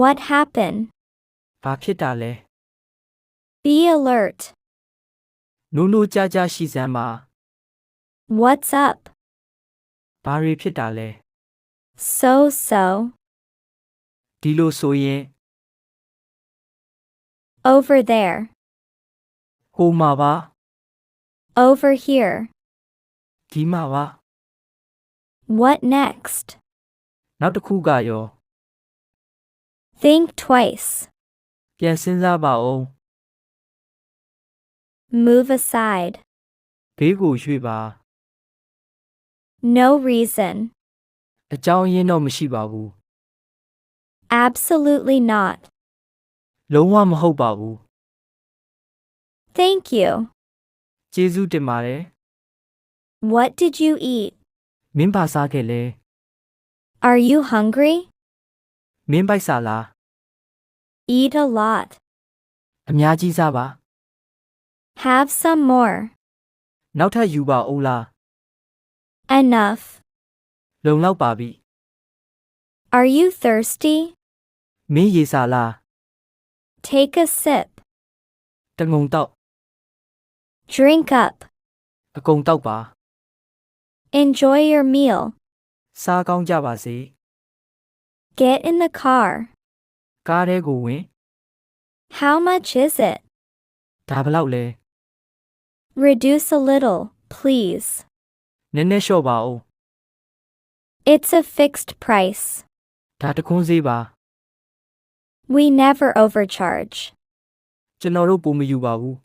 What happened? ဘာဖြစ်တာလဲ Be alert. နိုးနိုးကြားကြားရှိစမ်းပါ What's up? ဘာတွေဖြစ်တာလဲ So. ဒီလိုဆိုရင် Over there. ဟိုမှာပါ Over here. ဒီမှာပါ What next? နောက်တစ်ခုကရော Think twice. ပြန်စဉ်းစားပါဦး Move aside. ဘေးကိုရွှေ့ပါ No reason. အကြောင်းရင်းတော့မရှိပါဘူး Absolutely not. လုံးဝမဟုတ်ပါဘူး Thank you. ကျေးဇူးတင်ပါတယ် What did you eat? မင်းဘာစားခဲ့လဲ Are you hungry? မင်းပိုက်စားလား Eat a lot. အများကြီးစားပါ Have some more. နောက်ထပ်ယူပါဦးလား Enough. လုံလောက်ပါပြီ Are you thirsty? မင်းရေစားလား Take a sip. တငုံတော့ Drink up. အကုန်တောက်ပါ Enjoy your meal. စားကောင်းကြပါစေ Get in the car. ကားထဲကိုဝင် How much is it? ဒါဘယ်လောက်လဲ Reduce a little, please. နည်းနည်းလျှော့ပါဦး It's a fixed price. ဒါတခွန်းစေးပါ We never overcharge. ကျွန်တော်တို့ပုံမယူပါဘူး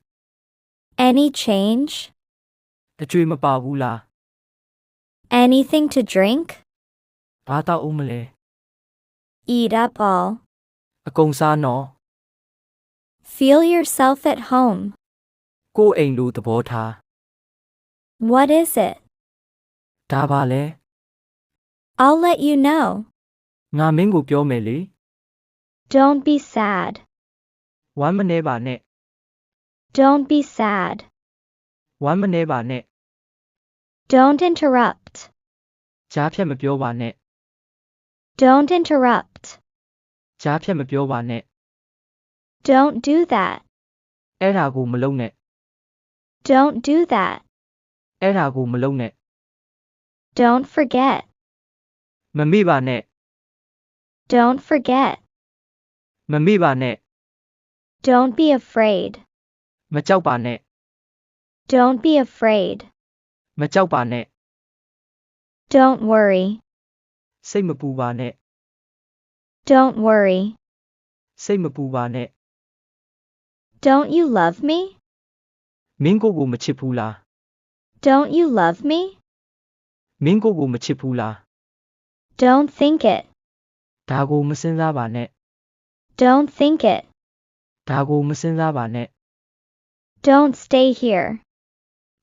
Any change? အကျွေးမပါဘူးလား Anything to drink? ဘာတောက်ဦးမလဲ Eat up all. အကုန်စားနော် Feel yourself at home. ကိုယ့်အိမ်လိုသဘောထား What is it? ဒါပါလဲ I'll let you know. ငါမင်းကိုပြောမယ်လေ Don't be sad. ဝမ်းမနေပါနဲ့ Don't be sad. ဝမ်းမနေပါနဲ့ Don't interrupt. ကြားဖြတ်မပြောပါနဲ့ Don't interrupt. ကြားဖြတ်မပြောပါနဲ့ Don't do that. အဲ့ဒါကိုမလုပ်နဲ့ Don't do that. အဲ့ဒါကိုမလုပ်နဲ့ Don't forget. မမေ့ပါနဲ့ Don't forget. မမေ့ပါနဲ့ Don't be afraid. မကြောက်ပါနဲ့ Don't be afraid. မကြောက်ပါနဲ့ Don't worry. စိတ်မပူပါနဲ့ Don't worry. စိတ်မပူပါနဲ့ Don't you love me? မင်းကိုမချစ်ဘူးလား Don't you love me? မင်းကိုမချစ်ဘူးလား Don't think it. ဒါကိုမစဉ်းစားပါနဲ့ Don't think it. ဒါကိုမစဉ်းစားပါနဲ့ Don't stay here.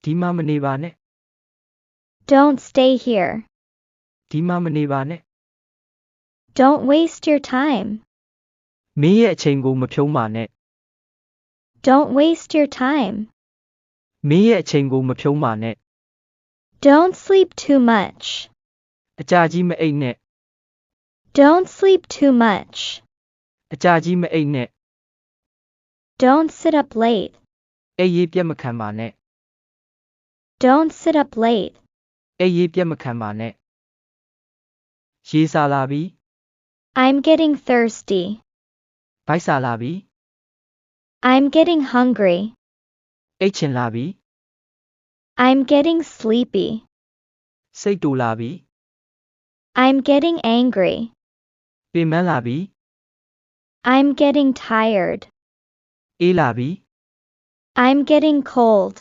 ဒီမှာမနေပါနဲ့ Don't stay here. ဒီမှာမနေပါနဲ့ Don't waste your time. မင်းရဲ့အချိန်ကိုမဖြုံးပါနဲ့ Don't waste your time. မင်းရဲ့အချိန်ကိုမဖြုံးပါနဲ့ Don't sleep too much. အကြာကြီးမအိပ်နဲ့ Don't sleep too much. အကြာကြီးမအိပ်နဲ့ Don't sit up late. အိပ်ရေးပြတ်မခံပါနဲ့ Don't sit up late. အိပ်ရေးပြတ်မခံပါနဲ့ရေစားလာပြီ I'm getting thirsty. ဗိုက်စားလာပြီ I'm getting hungry. အိတ်ချင်လာပြီ I'm getting sleepy. စိတ်တူလာပြီ I'm getting angry. ပင်ပန်းလာပြီ I'm getting tired. အေးလာပြီ I'm getting cold.